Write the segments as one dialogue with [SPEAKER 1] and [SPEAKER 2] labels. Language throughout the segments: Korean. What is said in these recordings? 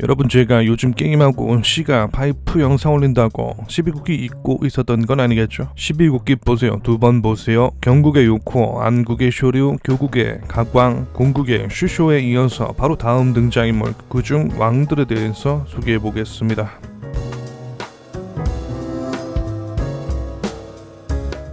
[SPEAKER 1] 여러분, 제가 요즘 게임하고 시가 파이프 영상 올린다고 12국기 잊고 있었던 건 아니겠죠? 12국기 보세요. 2번 보세요. 경국의 요코, 안국의 쇼류, 교국의 각광, 공국의 슈쇼에 이어서 바로 다음 등장인물, 그중 왕들에 대해서 소개해보겠습니다.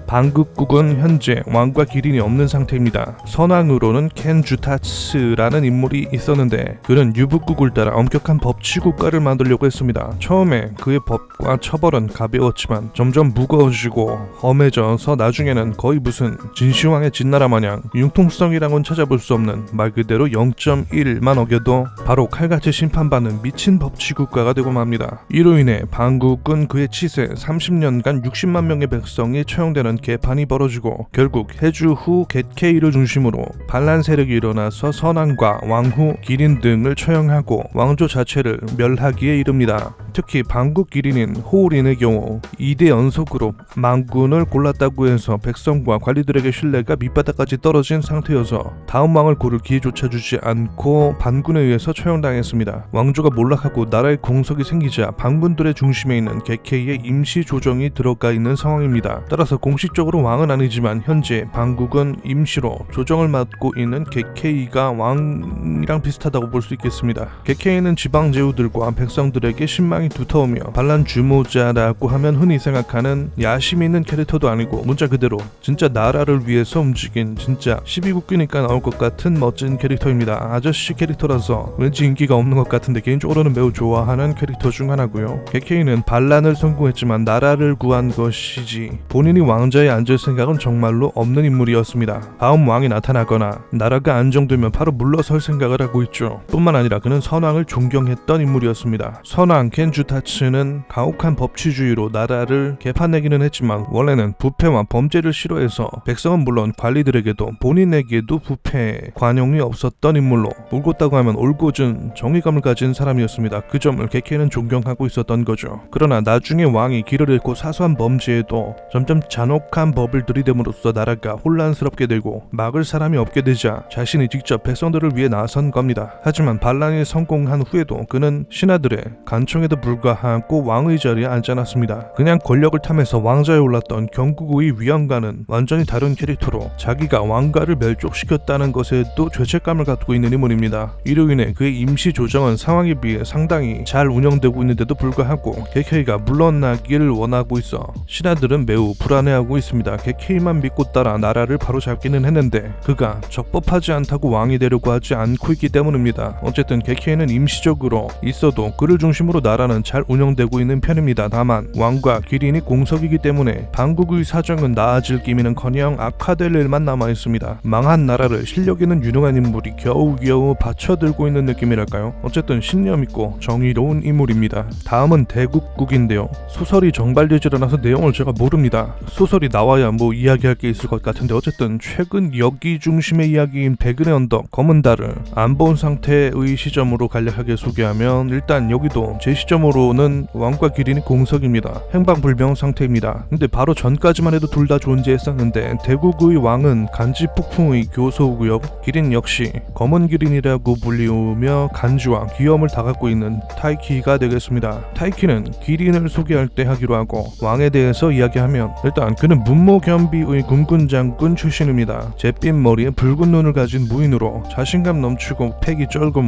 [SPEAKER 1] 방극국은 현재 왕과 기린이 없는 상태입니다. 선왕으로는 켄 주타츠라는 인물이 있었는데 그는 유북국을 따라 엄격한 법치국가를 만들려고 했습니다. 처음에 그의 법과 처벌은 가벼웠지만 점점 무거워지고 험해져서 나중에는 거의 무슨 진시황의 진나라 마냥 융통성이랑은 찾아볼 수 없는 말 그대로 0.1만 어겨도 바로 칼같이 심판받는 미친 법치국가가 되고 맙니다. 이로 인해 방국은 그의 치세 30년간 60만 명의 백성이 처형되는 개판이 벌어지고 결국 해주 후 겟케이를 중심으로 반란 세력이 일어나서 선왕과 왕후, 기린 등을 처형하고 왕조 자체를 멸하기에 이릅니다. 특히 방국 기린인 호우린의 경우 2대 연속으로 망군을 골랐다고 해서 백성과 관리들에게 신뢰가 밑바닥까지 떨어진 상태여서 다음 왕을 고를 기회조차 주지 않고 반군에 의해서 처형당했습니다. 왕조가 몰락하고 나라의 공석이 생기자 반군들의 중심에 있는 겟케이의 임시 조정이 들어가 있는 상황입니다. 따라서 공식적으로 왕은 아니지만 현재 방국은 임시로 조정을 맡고 있는 겟케이가 왕이랑 비슷하다고 볼 수 있겠습니다. 겟케이는 지방 제후들과 백성들에게 신망이 두터우며 반란 주모자라고 하면 흔히 생각하는 야심 있는 캐릭터도 아니고 문자 그대로 진짜 나라를 위해서 움직인 진짜 12국기니까 나올 것 같은 멋진 캐릭터입니다. 아저씨 캐릭터라서 왠지 인기가 없는 것 같은데 개인적으로는 매우 좋아하는 캐릭터 중 하나고요. 겟케이는 반란을 성공했지만 나라를 구한 것이지 본인이 왕자에 앉을 생각은 정말로 없는 인물이었습니다. 다음 왕이 나타나거나 나라가 안정되면 바로 물러설 생각을 하고 있죠. 뿐만 아니라 그는 선왕을 존경했던 인물이었습니다. 선왕 켄 주타츠는 가혹한 법치주의로 나라를 개판내기는 했지만 원래는 부패와 범죄를 싫어해서 백성은 물론 관리들에게도 본인에게도 부패 관용이 없었던 인물로 옳고 하면 옳고준 정의감을 가진 사람이었습니다. 그 점을 겟케이는 존경하고 있었던 거죠. 그러나 나중에 왕이 길을 잃고 사소한 범죄에도 점점 잔혹한 법을 들이댐으로써 나라가 혼란스럽게 되고 막을 사람이 없게 되자 자신이 직접 백성들을 위해 나선 겁니다. 하지만 반란이 성공한 후에도 그는 신하들의 간청에도 불과하고 왕의 자리에 앉지 않았습니다. 그냥 권력을 탐해서 왕좌에 올랐던 경국의 위원과는 완전히 다른 캐릭터로 자기가 왕가를 멸족시켰다는 것에도 죄책감을 갖고 있는 인물입니다. 이로 인해 그의 임시 조정은 상황에 비해 상당히 잘 운영되고 있는데도 불구하고 겟케이가 물러나기를 원하고 있어 신하들은 매우 불안해하고 있습니다. 겟케이만 믿고 따라 나라를 바로잡기는 했는데 그가 적법하지 않다고 왕이 되려고 하지 않고 있기 때문입니다. 어쨌든 겟케이는 임시적으로 있어도 그를 중심으로 나라는 잘 운영되고 있는 편입니다. 다만 왕과 기린이 공석이기 때문에 방국의 사정은 나아질 기미는커녕 악화될 일만 남아있습니다. 망한 나라를 실력 있는 유능한 인물이 겨우겨우 받쳐들고 있는 느낌이랄까요? 어쨌든 신념있고 정의로운 인물입니다. 다음은 대국국인데요. 소설이 정발되질 않아서 내용을 제가 모릅니다. 소설이 나와야 뭐 이야기할 게 있을 것 같은데 어쨌든 최근 여기 중심의 이야기인 백은의 언덕, 검은 달을 안 본 상태의 시점으로 간략하게 소개하면 일단 여기도 제 시점으로는 왕과 기린이 공석입니다. 행방불명 상태입니다. 근데 바로 전까지만 해도 둘 다 존재했었는데 대국의 왕은 간지폭풍의 교소고요. 기린 역시 검은 기린이라고 불리우며 간지와 귀염을 다 갖고 있는 타이키가 되겠습니다. 타이키는 기린을 소개할 때 하기로 하고 왕에 대해서 이야기하면 일단 그는 문모겸비의 군군장군 출신입니다. 잿빛 머리에 붉은 눈을 가진 무인으로 자신감 넘치고 팩이 쩔고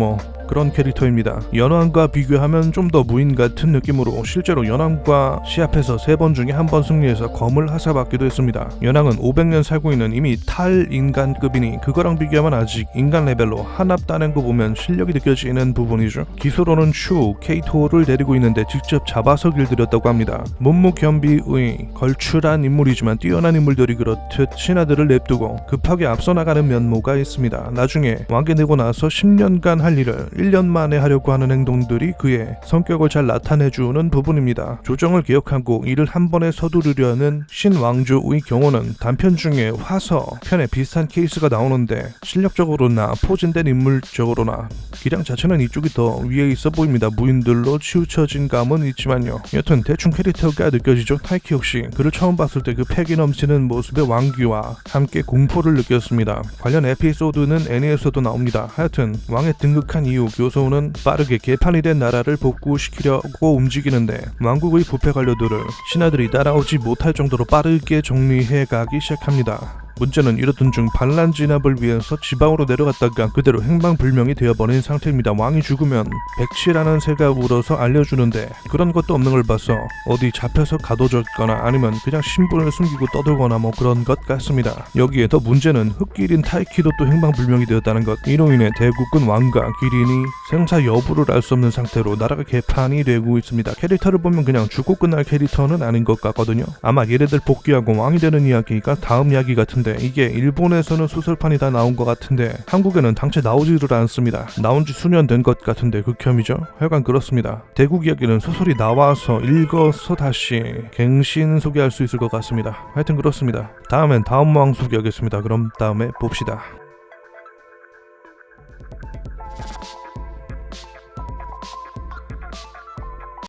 [SPEAKER 1] 그런 캐릭터입니다. 연왕과 비교하면 좀 더 무인 같은 느낌으로 실제로 연왕과 시합해서 3번 중에 1번 승리해서 검을 하사받기도 했습니다. 연왕은 500년 살고 있는 이미 탈인간급이니 그거랑 비교하면 아직 인간 레벨로 한압 따낸 거 보면 실력이 느껴지는 부분이죠. 기수로는 슈, 케이토를 데리고 있는데 직접 잡아서 길들였다고 합니다. 문무겸비의 걸출한 인물이지만 뛰어난 인물들이 그렇듯 신하들을 냅두고 급하게 앞서 나가는 면모가 있습니다. 나중에 왕이 되고 나서 10년간 할 일을 1년 만에 하려고 하는 행동들이 그의 성격을 잘 나타내주는 부분입니다. 조정을 기억하고 이를 한 번에 서두르려는 신왕조의 경우는 단편 중에 화서 편에 비슷한 케이스가 나오는데 실력적으로나 포진된 인물적으로나 기량 자체는 이쪽이 더 위에 있어 보입니다. 무인들로 치우쳐진 감은 있지만요. 여튼 대충 캐릭터가 느껴지죠. 타이키 역시 그를 처음 봤을 때 그 패기 넘치는 모습의 왕귀와 함께 공포를 느꼈습니다. 관련 에피소드는 애니에서도 나옵니다. 하여튼 왕에 등극한 이후 교소는 빠르게 개판이 된 나라를 복구시키려고 움직이는데 왕국의 부패 관료들을 신하들이 따라오지 못할 정도로 빠르게 정리해가기 시작합니다. 문제는 이러던 중 반란 진압을 위해서 지방으로 내려갔다가 그대로 행방불명이 되어버린 상태입니다. 왕이 죽으면 백치라는 새가 울어서 알려주는데 그런 것도 없는 걸 봐서 어디 잡혀서 가둬졌거나 아니면 그냥 신분을 숨기고 떠들거나 뭐 그런 것 같습니다. 여기에 더 문제는 흑기린 타이키도 또 행방불명이 되었다는 것. 이로 인해 대국군 왕과 기린이 생사 여부를 알 수 없는 상태로 나라가 개판이 되고 있습니다. 캐릭터를 보면 그냥 죽고 끝날 캐릭터는 아닌 것 같거든요. 아마 얘네들 복귀하고 왕이 되는 이야기가 다음 이야기 같은데 이게 일본에서는 소설판이 다 나온 것 같은데 한국에는 당최 나오지를 않습니다. 나온 지 수년 된 것 같은데 극혐이죠. 하여간 그렇습니다. 대국 이야기는 소설이 나와서 읽어서 다시 갱신 소개할 수 있을 것 같습니다. 하여튼 그렇습니다. 다음엔 다음 왕 소개하겠습니다. 그럼 다음에 봅시다.